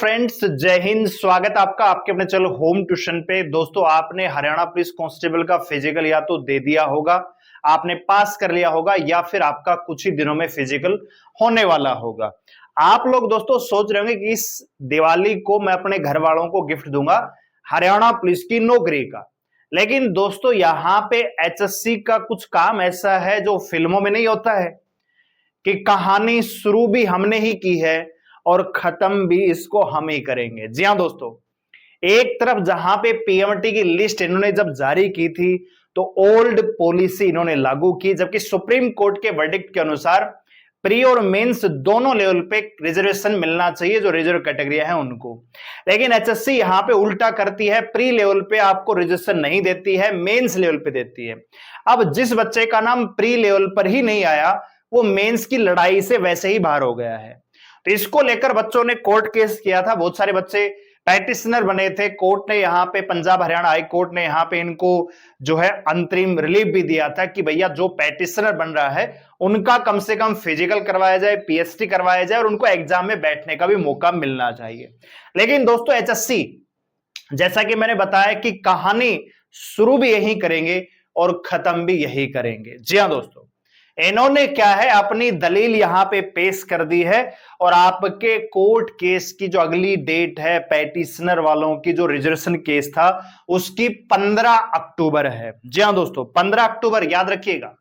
Friends, जय हिंद। स्वागत आपका आपके अपने चलो होम ट्यूशन पे। दोस्तों, आपने हरियाणा पुलिस कांस्टेबल का फिजिकल या तो दे दिया होगा, आपने पास कर लिया होगा, या फिर आपका कुछ ही दिनों में फिजिकल होने वाला होगा। आप लोग दोस्तों सोच रहे होंगे कि इस दिवाली को मैं अपने घर वालों को गिफ्ट दूंगा हरियाणा पुलिस की नौकरी का। लेकिन दोस्तों, यहां पे एचएससी का कुछ काम ऐसा है जो फिल्मों में नहीं होता है कि कहानी शुरू भी हमने ही की है और खत्म भी इसको हम ही करेंगे। जी हां दोस्तों, एक तरफ जहां पे पीएमटी की लिस्ट इन्होंने जब जारी की थी तो ओल्ड पॉलिसी इन्होंने लागू की, जबकि सुप्रीम कोर्ट के वर्डिक्ट के अनुसार प्री और मेंस दोनों लेवल पे रिजर्वेशन मिलना चाहिए जो रिजर्व कैटेगरिया है उनको। लेकिन एचएससी यहां पे उल्टा करती है, प्री लेवल पे आपको रिजर्वेशन नहीं देती है, मेंस लेवल पे देती है। अब जिस बच्चे का नाम प्री लेवल पर ही नहीं आया वो मेंस की लड़ाई से वैसे ही बाहर हो गया है। तो इसको लेकर बच्चों ने कोर्ट केस किया था। बहुत सारे बच्चे पैटिशनर बने थे। कोर्ट ने यहाँ पे, पंजाब हरियाणा हाई कोर्ट ने यहाँ पे इनको जो है अंतरिम रिलीफ भी दिया था कि भैया जो पैटिशनर बन रहा है उनका कम से कम फिजिकल करवाया जाए, पीएसटी करवाया जाए और उनको एग्जाम में बैठने का भी मौका मिलना चाहिए। लेकिन दोस्तों, एचएससी जैसा कि मैंने बताया कि कहानी शुरू भी यही करेंगे और खत्म भी यही करेंगे। जी हाँ दोस्तों, इन्होंने क्या है अपनी दलील यहां पे पेश कर दी है और आपके कोर्ट केस की जो अगली डेट है पैटिशनर वालों की, जो रिजर्वेशन केस था उसकी 15 अक्टूबर है। जी हां दोस्तों, 15 अक्टूबर याद रखिएगा।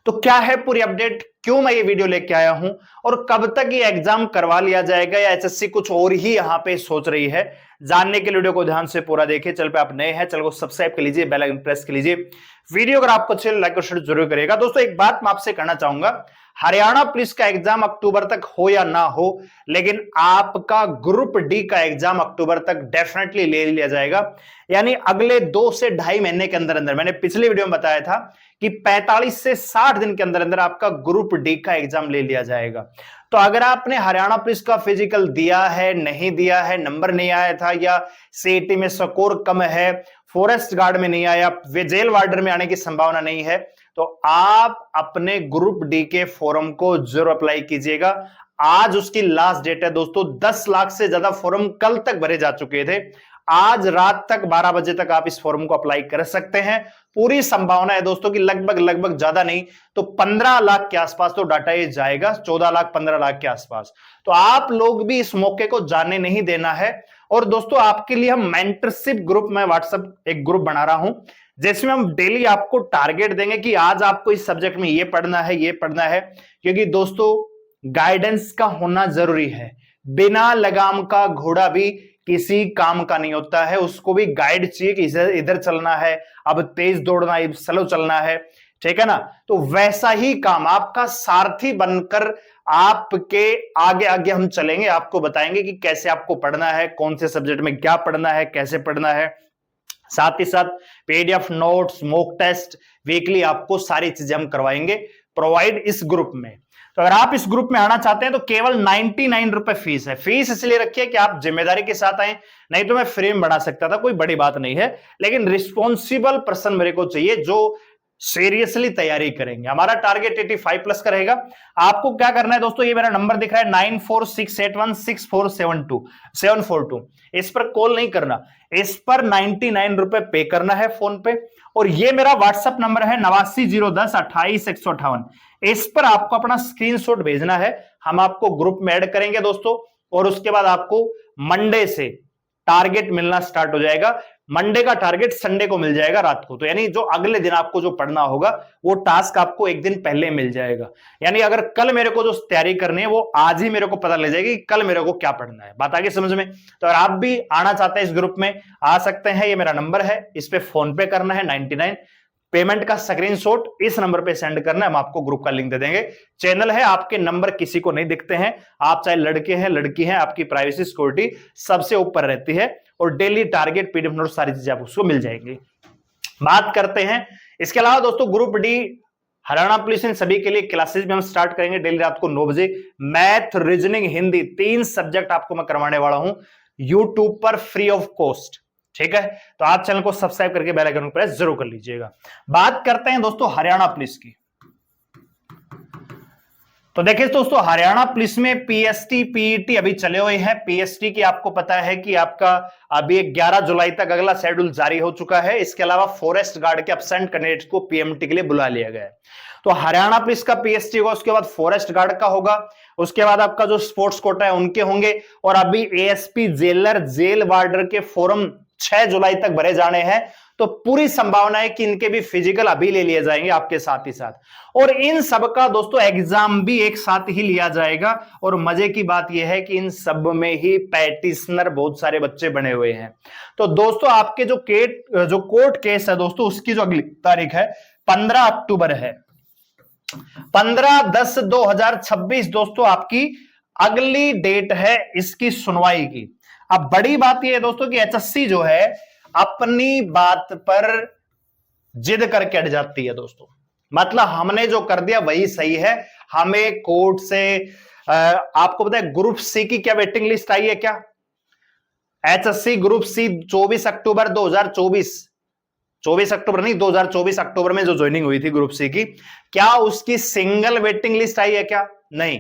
तो क्या है पूरी अपडेट, क्यों मैं ये वीडियो लेके आया हूं और कब तक ये एग्जाम करवा लिया जाएगा या एचएससी कुछ और ही यहां पे सोच रही है, जानने के लिए वीडियो को ध्यान से पूरा देखिए। चैनल पे आप नए हैं, चैनल को सब्सक्राइब कर लीजिए, बेल आइकन प्रेस कर लीजिए। वीडियो अगर आपको अच्छे लाइक और शेयर जरूर करिएगा। दोस्तों, एक बात मैं आपसे कहना चाहूंगा, हरियाणा पुलिस का एग्जाम अक्टूबर तक हो या ना हो, लेकिन आपका ग्रुप डी का एग्जाम अक्टूबर तक डेफिनेटली ले लिया जाएगा। यानी अगले 2 से ढाई महीने के अंदर अंदर, मैंने पिछले वीडियो में बताया था कि 45 से 60 दिन के अंदर अंदर आपका ग्रुप डी का एग्जाम ले लिया जाएगा। तो अगर आपने हरियाणा पुलिस का फिजिकल दिया है, नहीं दिया है, नंबर नहीं आया था, या सीईटी में स्कोर कम है, फॉरेस्ट गार्ड में नहीं आया, जेल वार्डर में आने की संभावना नहीं है, तो आप अपने ग्रुप डी के फॉर्म को जरूर अप्लाई कीजिएगा। आज उसकी लास्ट डेट है दोस्तों। 10 लाख से ज्यादा फॉर्म कल तक भरे जा चुके थे। आज रात तक 12 बजे तक आप इस फॉर्म को अप्लाई कर सकते हैं। पूरी संभावना है दोस्तों कि लगभग ज्यादा नहीं तो 15 लाख के आसपास तो डाटा ये जाएगा, 14 लाख 15 लाख के आसपास। तो आप लोग भी इस मौके को जाने नहीं देना है। और दोस्तों, आपके लिए हम मेंटरशिप ग्रुप में व्हाट्सएप एक ग्रुप बना रहा हूं जिसमें हम डेली आपको टारगेट देंगे कि आज आपको इस सब्जेक्ट में ये पढ़ना है, ये पढ़ना है। क्योंकि दोस्तों, गाइडेंस का होना जरूरी है। बिना लगाम का घोड़ा भी किसी काम का नहीं होता है, उसको भी गाइड चाहिए कि इधर चलना है, अब तेज दौड़ना है, स्लो चलना है, ठीक है ना। तो वैसा ही काम आपका सारथी बनकर आपके आगे आगे हम चलेंगे, आपको बताएंगे कि कैसे आपको पढ़ना है, कौन से सब्जेक्ट में क्या पढ़ना है, कैसे पढ़ना है। साथ ही साथ PDF notes, mock test, weekly आपको सारी चीजें हम करवाएंगे प्रोवाइड इस ग्रुप में। तो अगर आप इस ग्रुप में आना चाहते हैं तो केवल 99 रुपए फीस है। फीस इसलिए रखी है कि आप जिम्मेदारी के साथ आए, नहीं तो मैं फ्री में बढ़ा सकता था, कोई बड़ी बात नहीं है। लेकिन रिस्पॉन्सिबल पर्सन मेरे को चाहिए जो सीरियसली तैयारी करेंगे। हमारा टारगेट 85+ का रहेगा। आपको क्या करना है दोस्तों, ये मेरा नंबर दिख रहा है 9468164742। इस पर कॉल नहीं करना, इस पर 99 रुपए पे करना है फोन पे। और ये मेरा व्हाट्सएप नंबर है 8901028158। इस पर आपको अपना स्क्रीनशॉट भेजना है, हम आपको ग्रुप में ऐड करेंगे दोस्तों। और उसके बाद आपको मंडे से टारगेट मिलना स्टार्ट हो जाएगा। मंडे का टारगेट संडे को मिल जाएगा रात को। तो यानी जो अगले दिन आपको जो पढ़ना होगा वो टास्क आपको एक दिन पहले मिल जाएगा। यानी अगर कल मेरे को जो तैयारी करनी है वो आज ही मेरे को पता लग जाएगी कि कल मेरे को क्या पढ़ना है। बात आगे समझ में। तो अगर आप भी आना चाहते हैं इस ग्रुप में, आ सकते हैं। ये मेरा नंबर है, इस पे फोन पे करना है 99, पेमेंट का स्क्रीनशॉट इस नंबर पे सेंड करना है, हम आपको ग्रुप का लिंक दे देंगे। चैनल है, आपके नंबर किसी को नहीं दिखते हैं, आप चाहे लड़के हैं लड़की हैं, आपकी प्राइवेसी सिक्योरिटी सबसे ऊपर रहती है। और डेली टारगेट, पीडीएफ नोट, सारी चीजें आप उसको मिल जाएंगी। बात करते हैं इसके अलावा दोस्तों, ग्रुप डी हरियाणा पुलिस इन सभी के लिए क्लासेस भी हम स्टार्ट करेंगे डेली रात को 9 बजे। मैथ, रीजनिंग, हिंदी, 3 सब्जेक्ट आपको मैं करवाने वाला हूं यूट्यूब पर फ्री ऑफ कॉस्ट। ठीक है, तो आप चैनल को सब्सक्राइब करके बेल आइकन प्रेस जरूर कर लीजिएगा। बात करते हैं दोस्तों हरियाणा पुलिस की। तो देखिए दोस्तों, हरियाणा पुलिस में पीएसटी पीईटी अभी चले हुए हैं। पीएसटी की आपको पता है कि आपका अभी 11 जुलाई तक अगला शेड्यूल जारी हो चुका है। इसके अलावा फॉरेस्ट गार्ड के एब्सेंट कैंडिडेट्स को पीएमटी के लिए बुला लिया गया है। तो हरियाणा पुलिस का पीएसटी होगा, उसके बाद फॉरेस्ट गार्ड का होगा, उसके बाद आपका जो स्पोर्ट्स कोटा है उनके होंगे, और अभी एएसपी जेलर जेल वार्डर के फॉर्म 6 जुलाई तक भरे जाने हैं। तो पूरी संभावना है कि इनके भी फिजिकल अभी ले लिए जाएंगे आपके साथ ही साथ, और इन सब का दोस्तों एग्जाम भी एक साथ ही लिया जाएगा। और मजे की बात यह है कि इन सब में ही पैटिशनर बहुत सारे बच्चे बने हुए हैं। तो दोस्तों आपके जो कोर्ट केस है दोस्तों, उसकी जो अगली तारीख है 15 अक्टूबर है। 15/10/2026 दोस्तों आपकी अगली डेट है इसकी सुनवाई की। अब बड़ी बात यह है दोस्तों कि एचएससी जो है अपनी बात पर जिद करके अड़ जाती है दोस्तों। मतलब हमने जो कर दिया वही सही है। हमें कोर्ट से आपको पता है ग्रुप सी की क्या वेटिंग लिस्ट आई है क्या? एचएससी ग्रुप सी 24 अक्टूबर 2024, 24 अक्टूबर नहीं 2024 अक्टूबर में जो ज्वाइनिंग हुई थी ग्रुप सी की, क्या उसकी सिंगल वेटिंग लिस्ट आई है क्या? नहीं।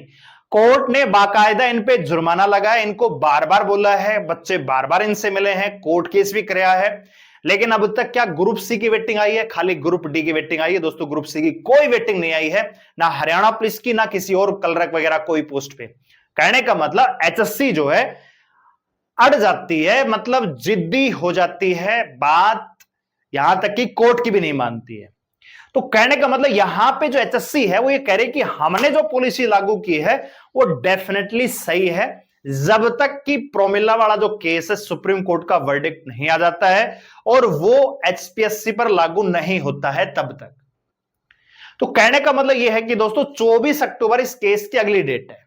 कोर्ट ने बाकायदा इन पे जुर्माना लगाया, इनको बार बार बोला है, बच्चे बार बार इनसे मिले हैं, कोर्ट केस भी कराया है, लेकिन अब तक क्या ग्रुप सी की वेटिंग आई है? खाली ग्रुप डी की वेटिंग आई है दोस्तों। ग्रुप सी की कोई वेटिंग नहीं आई है, ना हरियाणा पुलिस की, ना किसी और कलरक वगैरह कोई पोस्ट पे। कहने का मतलब एचएससी जो है अड़ जाती है, मतलब जिद्दी हो जाती है, बात यहां तक कि कोर्ट की भी नहीं मानती है। तो कहने का मतलब यहां पे जो एचएससी है वो ये कह रही कि हमने जो पॉलिसी लागू की है वो डेफिनेटली सही है, जब तक कि प्रोमिला वाला जो केस है सुप्रीम कोर्ट का वर्डिक्ट नहीं आ जाता है और वो एचपीएससी पर लागू नहीं होता है तब तक। तो कहने का मतलब यह है कि दोस्तों 24 अक्टूबर इस केस की अगली डेट है।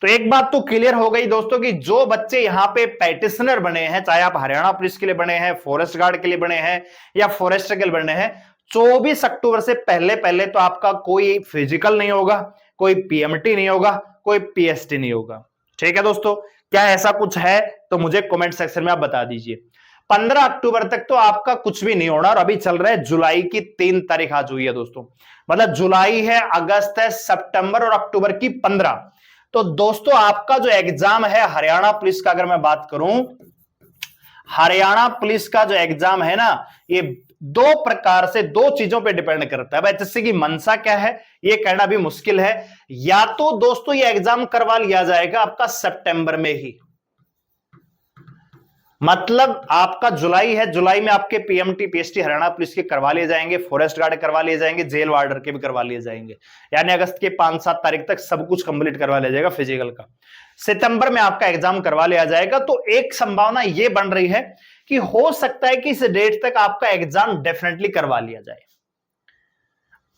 तो एक बात तो क्लियर हो गई दोस्तों कि जो बच्चे यहां पे पैटिशनर बने हैं, चाहे आप हरियाणा पुलिस के लिए बने हैं, फॉरेस्ट गार्ड के लिए बने हैं या फॉरेस्ट के लिए बने हैं, 24 अक्टूबर से पहले पहले तो आपका कोई फिजिकल नहीं होगा, कोई पीएमटी नहीं होगा, कोई पीएसटी नहीं होगा। ठीक है दोस्तों, क्या ऐसा कुछ है तो मुझे कमेंट सेक्शन में आप बता दीजिए। 15 अक्टूबर तक तो आपका कुछ भी नहीं होना, और अभी चल रहा है जुलाई की 3 तारीख आज हुई है दोस्तों। मतलब जुलाई है, अगस्त है, सितंबर और अक्टूबर की 15। तो दोस्तों आपका जो एग्जाम है हरियाणा पुलिस का, अगर मैं बात करूं, हरियाणा पुलिस का जो एग्जाम है ना, ये दो प्रकार से, दो चीजों पे डिपेंड करता है। एचएससी की मंशा क्या है ये कहना भी मुश्किल है। या तो दोस्तों ये एग्जाम करवा लिया जाएगा आपका सितंबर में ही, मतलब आपका जुलाई है, जुलाई में आपके पीएमटी पीएसटी हरियाणा पुलिस के करवा लिए जाएंगे, फॉरेस्ट गार्ड करवा लिए जाएंगे, जेल वार्डर के भी करवा लिए जाएंगे, यानी अगस्त के 5-7 तारीख तक सब कुछ कंप्लीट करवा लिया जाएगा फिजिकल का। सितंबर में आपका एग्जाम करवा लिया जाएगा। तो एक संभावना यह बन रही है कि हो सकता है कि इस डेट तक आपका एग्जाम डेफिनेटली करवा लिया जाए।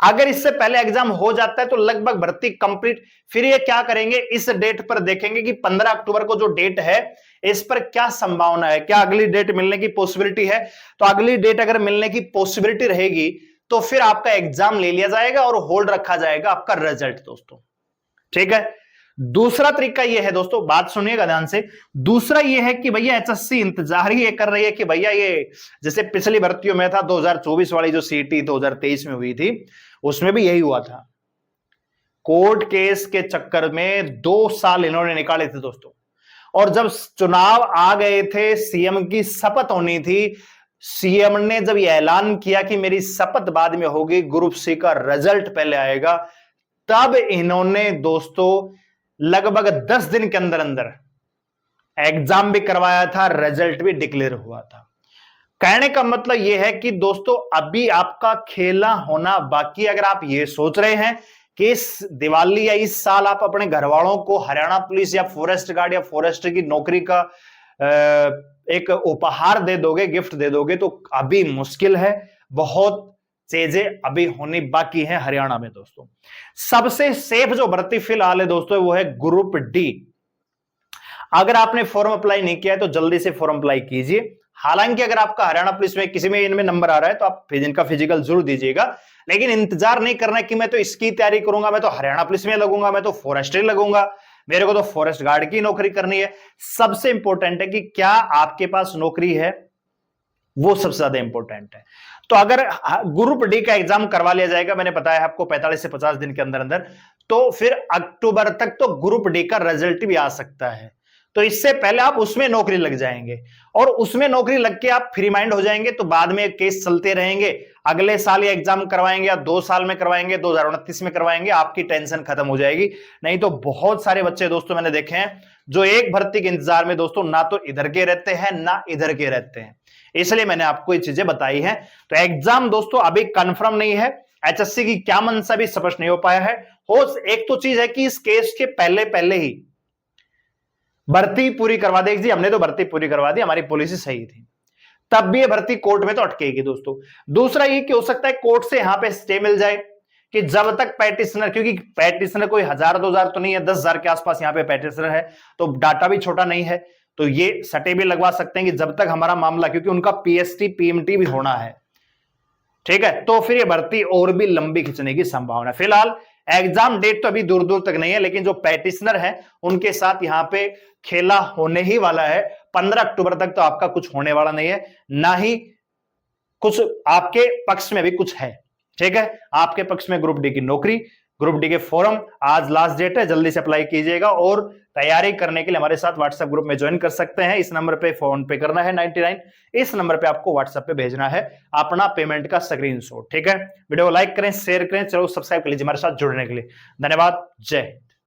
अगर इससे पहले एग्जाम हो जाता है तो लगभग भर्ती कंप्लीट। फिर ये क्या करेंगे, इस डेट पर देखेंगे कि 15 अक्टूबर को जो डेट है इस पर क्या संभावना है, क्या अगली डेट मिलने की पॉसिबिलिटी है। तो अगली डेट अगर मिलने की पॉसिबिलिटी रहेगी तो फिर आपका एग्जाम ले लिया जाएगा और होल्ड रखा जाएगा आपका रिजल्ट दोस्तों। ठीक है। दूसरा तरीका यह है दोस्तों, बात सुनिएगा ध्यान से, दूसरा यह है कि भैया एचएससी इंतजार ही कर रही है कि भैया ये जैसे पिछली भर्तियों में था 2024 वाली जो सीटी 2023 में हुई थी, उसमें भी यही हुआ था। कोर्ट केस के चक्कर में 2 साल इन्होंने निकाले थे दोस्तों, और जब चुनाव आ गए थे, सीएम की शपथ होनी थी, सीएम ने जब यह ऐलान किया कि मेरी शपथ बाद में होगी, ग्रुप सी का रिजल्ट पहले आएगा, तब इन्होंने दोस्तों लगभग 10 दिन के अंदर अंदर एग्जाम भी करवाया था, रिजल्ट भी डिक्लेयर हुआ था। कहने का मतलब यह है कि दोस्तों अभी आपका खेला होना बाकी। अगर आप ये सोच रहे हैं कि इस दिवाली या इस साल आप अपने घर वालों को हरियाणा पुलिस या फॉरेस्ट गार्ड या फॉरेस्ट की नौकरी का एक उपहार दे दोगे, गिफ्ट दे दोगे, तो अभी मुश्किल है। बहुत चीजें अभी होनी बाकी है हरियाणा में दोस्तों। सबसे सेफ जो भर्ती फिलहाल है दोस्तों वो है ग्रुप डी। अगर आपने फॉर्म अप्लाई नहीं किया है तो जल्दी से फॉर्म अप्लाई कीजिए। हालांकि अगर आपका हरियाणा पुलिस में किसी में इनमें नंबर आ रहा है तो आप इनका फिजिकल जरूर दीजिएगा, लेकिन इंतजार नहीं करना कि मैं तो इसकी तैयारी करूंगा, मैं तो हरियाणा पुलिस में लगूंगा, मैं तो फॉरेस्टर लगूंगा, मेरे को तो फॉरेस्ट गार्ड की नौकरी करनी है। सबसे इंपॉर्टेंट है कि क्या आपके पास नौकरी है, वो सबसे ज्यादा इंपॉर्टेंट है। तो अगर ग्रुप डी का एग्जाम करवा लिया जाएगा, मैंने बताया आपको 45 से 50 दिन के अंदर अंदर, तो फिर अक्टूबर तक तो ग्रुप डी का रिजल्ट भी आ सकता है। तो इससे पहले आप उसमें नौकरी लग जाएंगे, और उसमें नौकरी लग के आप फ्री माइंड हो जाएंगे, तो बाद में केस चलते रहेंगे, अगले साल ये एग्जाम करवाएंगे या 2 साल में करवाएंगे, 2029 में करवाएंगे, आपकी टेंशन खत्म हो जाएगी। नहीं तो बहुत सारे बच्चे दोस्तों मैंने देखे हैं जो एक भर्ती के इंतजार में दोस्तों ना तो इधर के रहते हैं ना इधर के रहते हैं। इसलिए मैंने आपको ये चीजें बताई हैं। तो एग्जाम दोस्तों अभी कंफर्म नहीं है, एचएससी की क्या मंशा भी स्पष्ट नहीं हो पाया है। हो एक तो चीज है कि इस केस के पहले पहले ही भर्ती पूरी करवा देगी जी, हमने तो भर्ती पूरी करवा दी, हमारी पॉलिसी सही थी, तब भी ये भर्ती कोर्ट में तो अटकेगी दोस्तों। दूसरा ये कि हो सकता है कोर्ट से यहां पे स्टे मिल जाए कि जब तक पैटिशनर, क्योंकि पैटिशनर कोई 1000-2000 तो नहीं है, 10,000 के आसपास यहां पे पैटिशनर है, तो डाटा भी छोटा नहीं है, तो ये सटे भी लगवा सकते हैं कि जब तक हमारा मामला, क्योंकि उनका पीएसटी पीएमटी भी होना है, ठीक है, तो फिर ये भर्ती और भी लंबी खिंचने की संभावना। फिलहाल एग्जाम डेट तो अभी दूर दूर तक नहीं है, लेकिन जो पैटिशनर है उनके साथ यहां पे खेला होने ही वाला है। 15 अक्टूबर तक तो आपका कुछ होने वाला नहीं है, ना ही कुछ आपके पक्ष में भी कुछ है, ठीक है। आपके पक्ष में ग्रुप डी की नौकरी, ग्रुप डी के फॉर्म, आज लास्ट डेट है, जल्दी से अप्लाई कीजिएगा, और तैयारी करने के लिए हमारे साथ व्हाट्सएप ग्रुप में ज्वाइन कर सकते हैं। इस नंबर पे फोन पे करना है 99, इस नंबर पे आपको व्हाट्सएप पे भेजना है अपना पेमेंट का स्क्रीनशॉट, ठीक है। वीडियो को लाइक करें, शेयर करें, चलो सब्सक्राइब कर लीजिए हमारे साथ जुड़ने के लिए। धन्यवाद, जय।